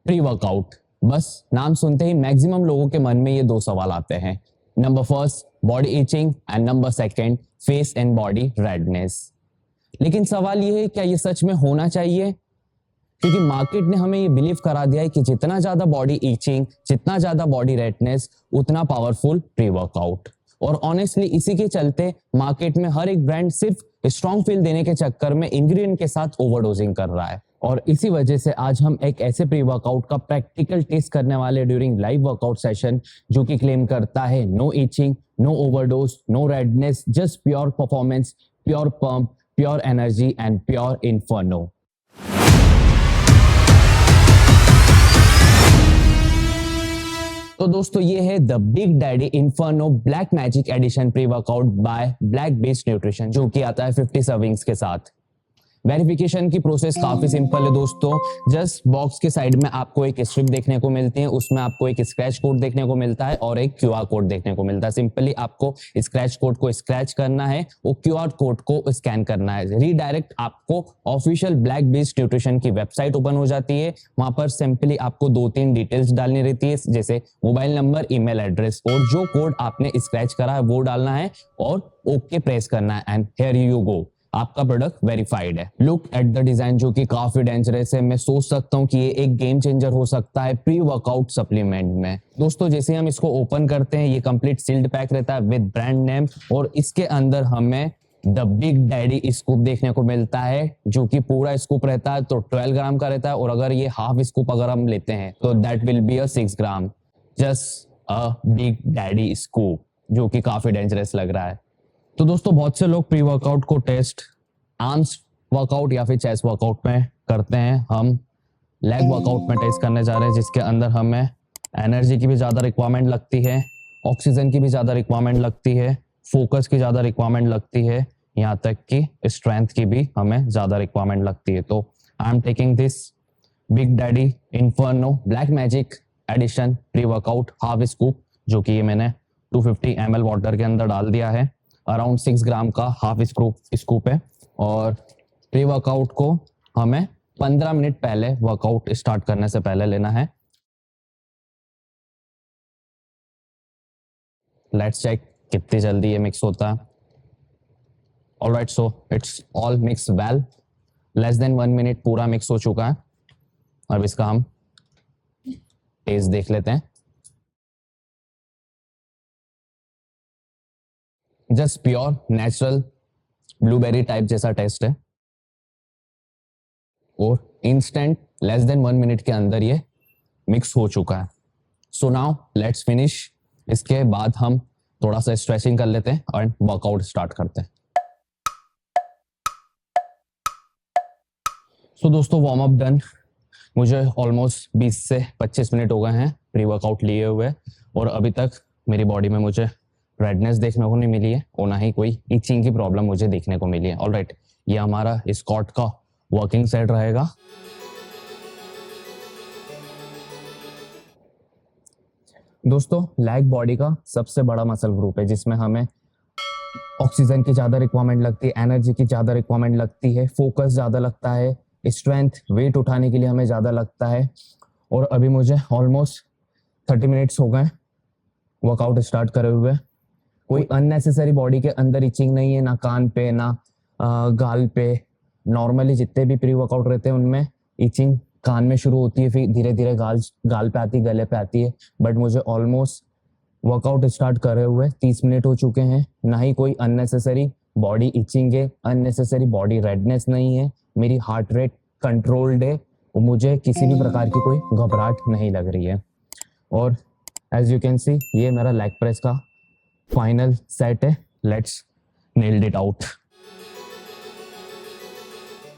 Pre workout, बस नाम सुनते ही मैक्सिमम लोगों के मन में ये दो सवाल आते हैं। Number first, body etching and number second, face and body redness. लेकिन सवाल ये है, क्या ये सच में होना चाहिए? क्योंकि मार्केट ने हमें ये बिलीव करा दिया है कि जितना ज्यादा बॉडी इचिंग, जितना ज्यादा बॉडी रेडनेस, उतना पावरफुल प्री वर्कआउट। और ऑनेस्टली इसी के चलते मार्केट में हर एक ब्रांड सिर्फ स्ट्रॉन्ग फील देने के चक्कर में इंग्रेडिएंट के साथ ओवरडोजिंग कर रहा है। और इसी वजह से आज हम एक ऐसे प्री वर्कआउट का प्रैक्टिकल टेस्ट करने वाले ड्यूरिंग लाइव वर्कआउट सेशन, जो कि क्लेम करता है no itching, no overdose, no redness, just pure performance, pure pump, pure energy and pure inferno. तो दोस्तों ये है the big daddy inferno black magic edition pre workout by black based nutrition, जो कि आता है 50 सर्विंग्स के साथ। वेरिफिकेशन की प्रोसेस काफी सिंपल है दोस्तों। जस्ट बॉक्स के साइड में आपको एक स्ट्रिप देखने को मिलती है, उसमें आपको एक स्क्रैच कोड देखने को मिलता है और एक क्यूआर कोड देखने को मिलता है। सिंपली आपको स्क्रैच कोड को स्क्रैच करना है, वो क्यूआर कोड को स्कैन करना है। रीडायरेक्ट आपको ऑफिशियल ब्लैक बेस्ड न्यूट्रिशन की वेबसाइट ओपन हो जाती है। वहां पर सिंपली आपको 2-3 डिटेल्स डालनी रहती है, जैसे मोबाइल नंबर, ईमेल एड्रेस, और जो कोड आपने स्क्रैच करा है वो डालना है और ओके प्रेस करना है एंड हियर यू गो, आपका प्रोडक्ट वेरीफाइड है। लुक एट द डिजाइन, जो कि काफी डेंजरस है। मैं सोच सकता हूँ कि ये एक गेम चेंजर हो सकता है प्री वर्कआउट सप्लीमेंट में। दोस्तों जैसे हम इसको ओपन करते हैं, ये कंप्लीट सील्ड पैक रहता है विद ब्रांड नेम, और इसके अंदर हमें द बिग डैडी स्कूप देखने को मिलता है, जो कि पूरा स्कूप रहता है तो 12 ग्राम का रहता है, और अगर ये हाफ स्कूप अगर हम लेते हैं तो that will be 6 gram. Just a big daddy scoop, जो कि काफी डेंजरस लग रहा है। तो दोस्तों बहुत से लोग प्री वर्कआउट को टेस्ट आर्म्स वर्कआउट या फिर चेस्ट वर्कआउट में करते हैं। हम लेग वर्कआउट में टेस्ट करने जा रहे हैं, जिसके अंदर हमें एनर्जी की भी ज्यादा रिक्वायरमेंट लगती है, ऑक्सीजन की भी ज्यादा रिक्वायरमेंट लगती है, फोकस की ज्यादा रिक्वायरमेंट लगती है, यहाँ तक कि स्ट्रेंथ की भी हमें ज्यादा रिक्वायरमेंट लगती है। तो I am taking this big daddy inferno black magic edition pre workout half scoop, जो कि ये मैंने 250 ml वाटर के अंदर डाल दिया है। अराउंड 6 ग्राम का हाफ स्कूप है। और प्री वर्कआउट को हमें 15 मिनट पहले वर्कआउट स्टार्ट करने से पहले लेना है। लेट्स चेक कितनी जल्दी ये मिक्स होता है। Alright, so it's all mix well. Less than 1 minute पूरा मिक्स हो चुका है। अब इसका हम टेस्ट देख लेते हैं। Just pure natural blueberry type जैसा टेस्ट है, और इंस्टेंट लेस देन 1 मिनट के अंदर ये मिक्स हो चुका है। So now let's finish. इसके बाद हम थोड़ा सा स्ट्रेचिंग कर लेते हैं और वर्कआउट स्टार्ट करते हैं। सो दोस्तों वार्म अप डन। मुझे ऑलमोस्ट 20 से 25 मिनट हो गए हैं प्री वर्कआउट लिए हुए, और अभी तक मेरी बॉडी में मुझे रेडनेस देखने को नहीं मिली है, और ना ही कोई इचिंग की प्रॉब्लम मुझे देखने को मिली है। ऑलराइट, ये हमारा स्क्वाट का वर्किंग सेट रहेगा। दोस्तों लैग बॉडी का सबसे बड़ा मसल ग्रुप है, जिसमें हमें ऑक्सीजन की ज्यादा रिक्वायरमेंट लगती है, एनर्जी की ज्यादा रिक्वायरमेंट लगती है, फोकस ज्यादा लगता है, स्ट्रेंथ वेट उठाने के लिए हमें ज्यादा लगता है। और अभी मुझे ऑलमोस्ट 30 मिनट्स हो गए वर्कआउट स्टार्ट करे हुए। कोई अननेसेसरी बॉडी के अंदर इचिंग नहीं है, ना कान पे, ना गाल पे। नॉर्मली जितने भी प्री वर्कआउट रहते हैं उनमें इचिंग कान में शुरू होती है, फिर धीरे धीरे गाल पे आती है, गले पे आती है। बट मुझे ऑलमोस्ट वर्कआउट स्टार्ट करे हुए 30 मिनट हो चुके हैं। ना ही कोई अननेसेसरी बॉडी इचिंग है, अननेसेसरी बॉडी रेडनेस नहीं है। मेरी हार्ट रेट कंट्रोल्ड है, और मुझे किसी भी प्रकार की कोई घबराहट नहीं लग रही है। और एज यू कैन सी, ये मेरा लेग प्रेस का फाइनल सेट है। Let's nailed it out.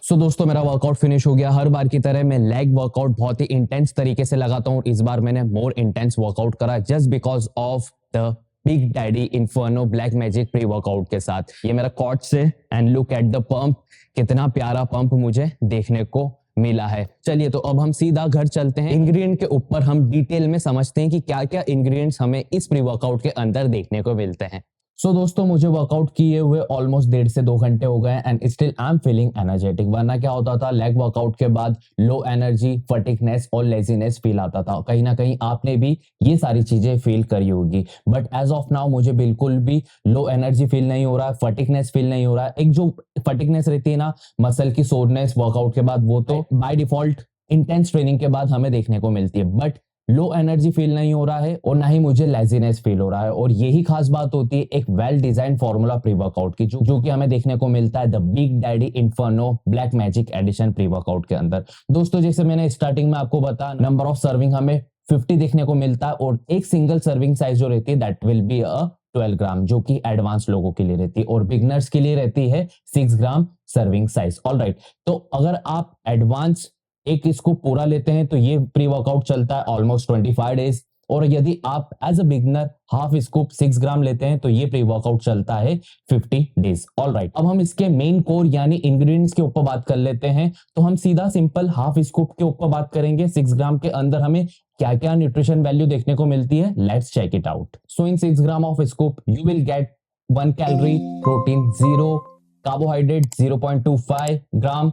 So दोस्तों मेरा वर्कआउट फिनिश हो गया। हर बार की तरह मैं लेग वर्कआउट बहुत ही इंटेंस तरीके से लगाता हूँ, और इस बार मैंने मोर इंटेंस वर्कआउट करा just because of the big daddy inferno black magic pre workout के साथ। ये मेरा कॉट से, and look at the pump, कितना प्यारा पंप मुझे देखने को मिला है। चलिए तो अब हम सीधा घर चलते हैं। इंग्रेडिएंट के ऊपर हम डिटेल में समझते हैं कि क्या क्या इंग्रेडिएंट्स हमें इस प्री वर्कआउट के अंदर देखने को मिलते हैं। सो दोस्तों मुझे वर्कआउट किए हुए ऑलमोस्ट 1.5 से 2 घंटे हो गए and still I am feeling energetic. वरना क्या होता था, लेग वर्कआउट के बाद लो एनर्जी, फटिगनेस और लेजीनेस फील आता था। कहीं ना कहीं आपने भी ये सारी चीजें फील करी होगी, बट एज ऑफ नाउ मुझे बिल्कुल भी लो एनर्जी फील नहीं हो रहा है, फटिगनेस फील नहीं हो रहा है। एक जो फटिगनेस रहती है ना, मसल की सोरनेस वर्कआउट के बाद, वो तो बाय डिफॉल्ट इंटेंस ट्रेनिंग के बाद हमें देखने को मिलती है, बट लो एनर्जी फील नहीं हो रहा है और ना ही मुझे लेजीनेस फील हो रहा है। और यही खास बात होती है एक well design formula pre workout की, जो कि हमें देखने को मिलता है the big daddy inferno black magic edition pre workout के अंदर। दोस्तों जैसे मैंने स्टार्टिंग में आपको बताया, नंबर ऑफ सर्विंग हमें 50 देखने को मिलता है और एक सिंगल सर्विंग साइज जो रहती है दैट विल बी 12 ग्राम, जो कि एडवांस लोगों के लिए रहती है और बिगनर्स के लिए रहती है 6 ग्राम सर्विंग साइज। ऑलराइट, तो अगर आप एडवांस एक इसको पूरा लेते हैं तो ये प्री वर्कआउट चलता है ऑलमोस्ट 25 डेज, और यदि आप as a beginner half scoop 6 gram लेते हैं तो ये प्री वर्कआउट चलता है 50 डेज। ऑलराइट, अब हम इसके मेन कोर यानी इंग्रेडिएंट्स के ऊपर बात कर लेते हैं। तो हम सीधा सिंपल हाफ स्कूप के ऊपर बात करेंगे। 6 ग्राम के अंदर हमें क्या क्या न्यूट्रिशन वैल्यू देखने को मिलती है, let's check it out. So in 6 gram of scoop you will get 1 calorie, protein 0, carbohydrate 0.25 gram,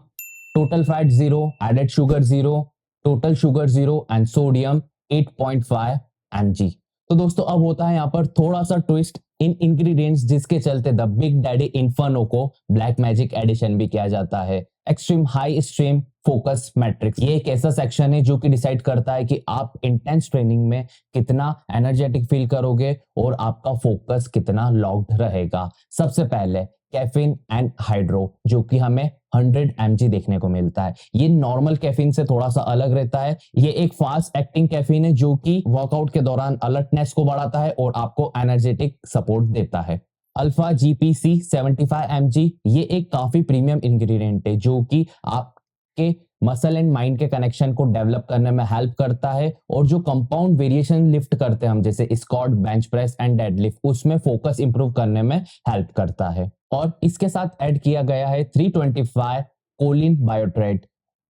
total fat 0, added sugar 0, total sugar 0 and sodium 8.5 mg। तो दोस्तों अब होता है यहाँ पर थोड़ा सा ट्विस्ट इन इंग्रेडिएंट्स, जिसके चलते द बिग डैडी इन्फर्नो को ब्लैक मैजिक एडिशन भी किया जाता है। Extreme high stream focus matrix, ये एक ऐसा सेक्शन है जो कि डिसाइड करता है कि आप इंटेंस ट्रेनिंग में कितना एनर्जेटिक फील करोगे और आपका फोकस कितना लॉक्ड रहेगा। सबसे पहले कैफीन एंड हाइड्रो, जो कि हमें 100 mg देखने को मिलता है। ये नॉर्मल कैफीन से थोड़ा सा अलग रहता है। ये एक फास्ट एक्टिंग कैफीन है जो कि वर्कआउट के दौरान अलर्टनेस को बढ़ाता है और आपको एनर्जेटिक सपोर्ट देता है। अल्फा जीपीसी 75 mg, ये एक काफी प्रीमियम इंग्रेडिएंट है जो कि आपके मसल एंड माइंड के कनेक्शन को डेवलप करने में हेल्प करता है और जो कंपाउंड वेरिएशन लिफ्ट करते हैं हम, जैसे squat, bench press and deadlift, उसमें फोकस इंप्रूव करने में हेल्प करता है। और इसके साथ ऐड किया गया है 325 कोलिन बायोट्रेट।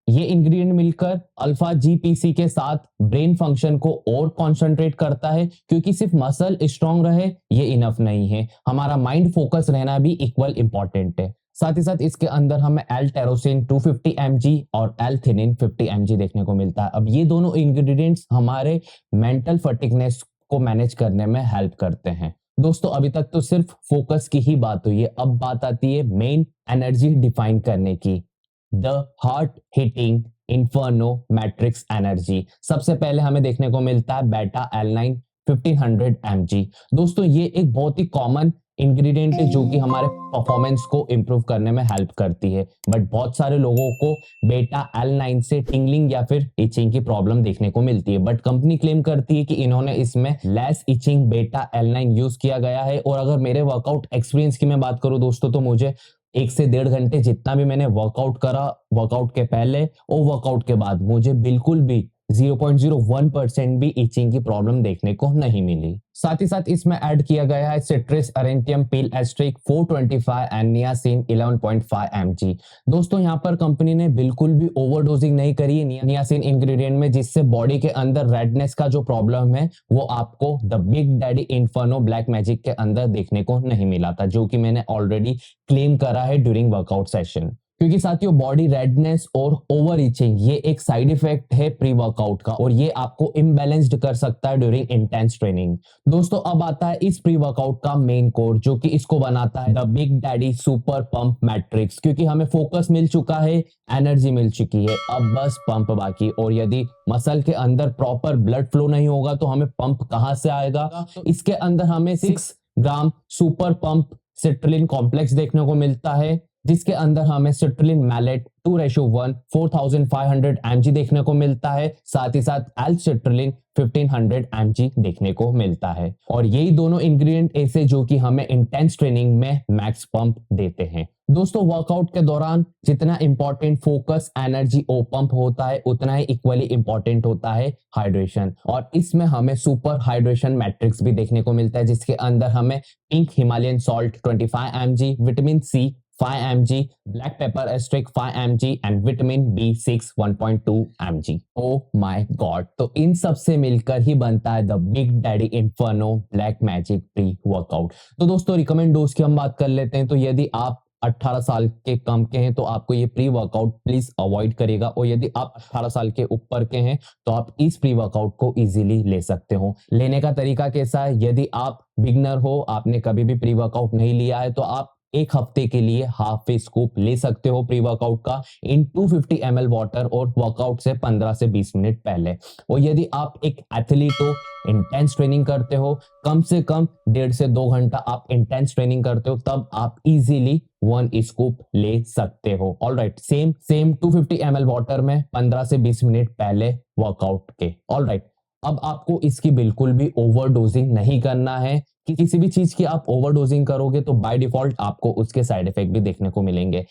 ये इंग्रेडिएंट मिलकर अल्फा जीपीसी के साथ ब्रेन फंक्शन को और कंसंट्रेट करता है, क्योंकि सिर्फ मसल स्ट्रांग रहे ये इनफ नहीं है, हमारा माइंड फोकस रहना भी इक्वल इंपॉर्टेंट है। साथ ही साथ इसके अंदर हमें एल टेरोसिन 250 mg और एल थिनिन 50 mg देखने को मिलता है। अब ये दोनों इंग्रेडिएंट्स हमारे मेंटल फटिगनेस को मैनेज करने में हेल्प करते हैं। दोस्तों अभी तक तो सिर्फ फोकस की ही बात हुई है, अब बात आती है मेन एनर्जी डिफाइन करने की, the heart hitting inferno matrix energy. सबसे पहले हमें देखने को मिलता है बेटा एल9 1500 mg। दोस्तों ये एक बहुत ही कॉमन इंग्रेडिएंट है जो कि हमारे परफॉर्मेंस को इंप्रूव करने में हेल्प करती है, बट बहुत सारे लोगों को बेटा एल9 से टिंगलिंग या फिर इचिंग की प्रॉब्लम देखने को मिलती है, बट कंपनी क्लेम करती है कि इन्होंने इसमें लेस इचिंग बेटा एल9 यूज किया गया है। और अगर मेरे वर्कआउट एक्सपीरियंस की मैं बात करूं दोस्तों, तो मुझे 1 से 1.5 घंटे जितना भी मैंने वर्कआउट करा, वर्कआउट के पहले और वर्कआउट के बाद, मुझे बिल्कुल भी 0.01% भी इचिंग की प्रॉब्लम देखने को नहीं मिली। साथ ही साथ इसमें ऐड किया गया है citrus aurantium peel extract 425 and niacin 11.5 mg। दोस्तों यहाँ पर कंपनी ने बिल्कुल भी ओवरडोजिंग नहीं करी है नियासिन इंग्रेडिएंट में, जिससे बॉडी के अंदर रेडनेस का जो प्रॉब्लम है वो आपको the big daddy inferno black magic के अंदर देखने को नहीं मिला था, जो कि मैंने ऑलरेडी क्लेम करा है ड्यूरिंग वर्कआउट सेशन। क्योंकि साथियों बॉडी रेडनेस और ओवर ईचिंग ये एक साइड इफेक्ट है प्री वर्कआउट का और ये आपको इम्बैलेंस्ड कर सकता है ड्यूरिंग इंटेंस ट्रेनिंग। दोस्तों अब आता है इस प्री वर्कआउट का मेन कोर, जो कि इसको बनाता है the big daddy super pump matrix. क्योंकि हमें फोकस मिल चुका है, एनर्जी मिल चुकी है, अब बस पंप बाकी। और यदि मसल के अंदर प्रॉपर ब्लड फ्लो नहीं होगा तो हमें पंप कहां से आएगा? तो इसके अंदर हमें 6 ग्राम सुपर पंप सिट्रिलिन कॉम्प्लेक्स देखने को मिलता है, जिसके अंदर हमें सिट्रिलिन मैलेट 2:1 4500 mg देखने को मिलता है। साथ ही साथ एल सिट्रिलिन 1500 mg देखने को मिलता है। और यही दोनों इंग्रेडिएंट ऐसे जो कि हमें इंटेंस ट्रेनिंग में मैक्स पंप देते हैं। दोस्तों वर्कआउट के दौरान जितना इंपॉर्टेंट फोकस एनर्जी ओ पंप होता है, उतना ही इक्वली इंपॉर्टेंट होता है हाइड्रेशन। और इसमें हमें सुपर हाइड्रेशन मैट्रिक्स भी देखने को मिलता है, जिसके अंदर हमें pink Himalayan salt 25 mg, vitamin C 5 mg, black pepper asterisk 5 mg and vitamin B6 1.2 mg. Oh my god, तो इन सब से मिलकर ही बनता है the big daddy inferno black magic pre workout. तो दोस्तों रिकमेंड डोज की हम बात कर लेते हैं। तो यदि आप 18 साल के कम के हैं तो आपको ये प्री वर्कआउट प्लीज अवॉइड करेगा, और यदि आप 18 साल के ऊपर के हैं तो आप इस प्री वर्कआउट को इजीली ले सकते हो। लेने का तरीका कैसा है, यदि आप बिगनर हो, आपने कभी भी प्री वर्कआउट नहीं लिया है, तो आप एक हफ्ते के लिए हाफ ए स्कूप ले सकते हो प्री वर्कआउट का इन 250 ml वाटर, और वर्कआउट से 15 से 20 मिनट पहले। और यदि आप एक एथलीट हो, इंटेंस ट्रेनिंग करते हो, कम से कम 1.5 से 2 घंटा आप इंटेंस ट्रेनिंग करते हो, तब आप इजीली 1 स्कूप ले सकते हो। ऑलराइट, सेम 250 ml वाटर में 15 से 20 मिनट पहले वर्कआउट के। ऑलराइट, अब आपको इसकी बिल्कुल भी ओवरडोजिंग नहीं करना है। किसी भी चीज की आप ओवरडोजिंग करोगे तो बाय डिफॉल्ट आपको उसके साइड इफेक्ट भी देखने को मिलेंगे।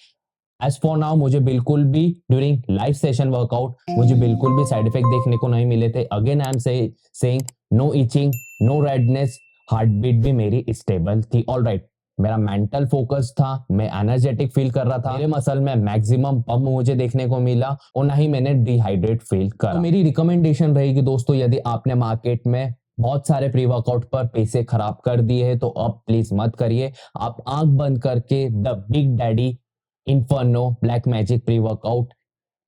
एज फॉर नाउ मुझे बिल्कुल भी ड्यूरिंग लाइव सेशन वर्कआउट मुझे बिल्कुल भी साइड इफेक्ट देखने को नहीं मिले थे। Again I am saying no itching, no redness, heart beat भी मेरी स्टेबल थी। ऑलराइट, मेरा मेंटल फोकस था, मैं एनर्जेटिक फील कर रहा था, मेरे मसल में मैक्सिमम पंप मुझे देखने को मिला, और ना ही मैंने डिहाइड्रेट फील करा। तो मेरी रिकमेंडेशन रहेगी दोस्तों, यदि आपने मार्केट में बहुत सारे प्री वर्कआउट पर पैसे खराब कर दिए हैं तो अब प्लीज मत करिए। आप आंख बंद करके the big daddy inferno black magic pre workout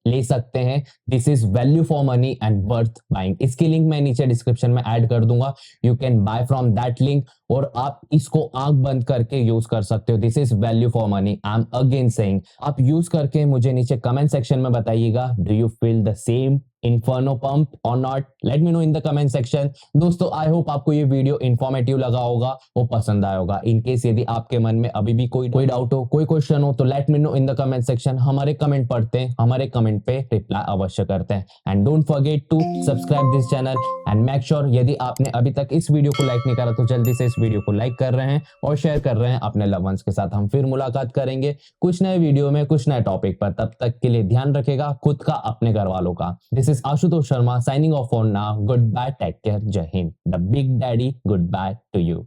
ले सकते हैं। This is value for money and worth buying. इसकी लिंक मैं नीचे डिस्क्रिप्शन में ऐड कर दूंगा, you can buy from that link, और आप इसको आंख बंद करके यूज कर सकते हो। This is value for money, I am again saying. आप यूज करके मुझे नीचे कमेंट सेक्शन में बताइएगा, do you feel the same inferno pump और not? Let me know in the comment section. दोस्तों आई होप आपको ये वीडियो इंफॉर्मेटिव लगा होगा, वो पसंद आया होगा। इन केस यदि आपके मन में अभी भी कोई डाउट हो, कोई क्वेश्चन हो, तो let me know in the comment section. हमारे कमेंट पढ़ते हैं, हमारे कमेंट पे रिप्लाई अवश्य करते हैं। And don't forget to subscribe this channel and make sure यदि आपने अभी तक इस वीडियो को लाइक नहीं करा तो जल्दी से इस वीडियो को लाइक कर रहे हैं और शेयर कर रहे हैं अपने लव वंस के साथ। हम फिर मुलाकात करेंगे कुछ नए वीडियो में, कुछ नए टॉपिक पर। तब तक के लिए ध्यान रखेगा खुद का, अपने घर वालों का। This is Ashutosh Sharma signing off for now. Goodbye, take care, Jai Hind. The Big Daddy, goodbye to you.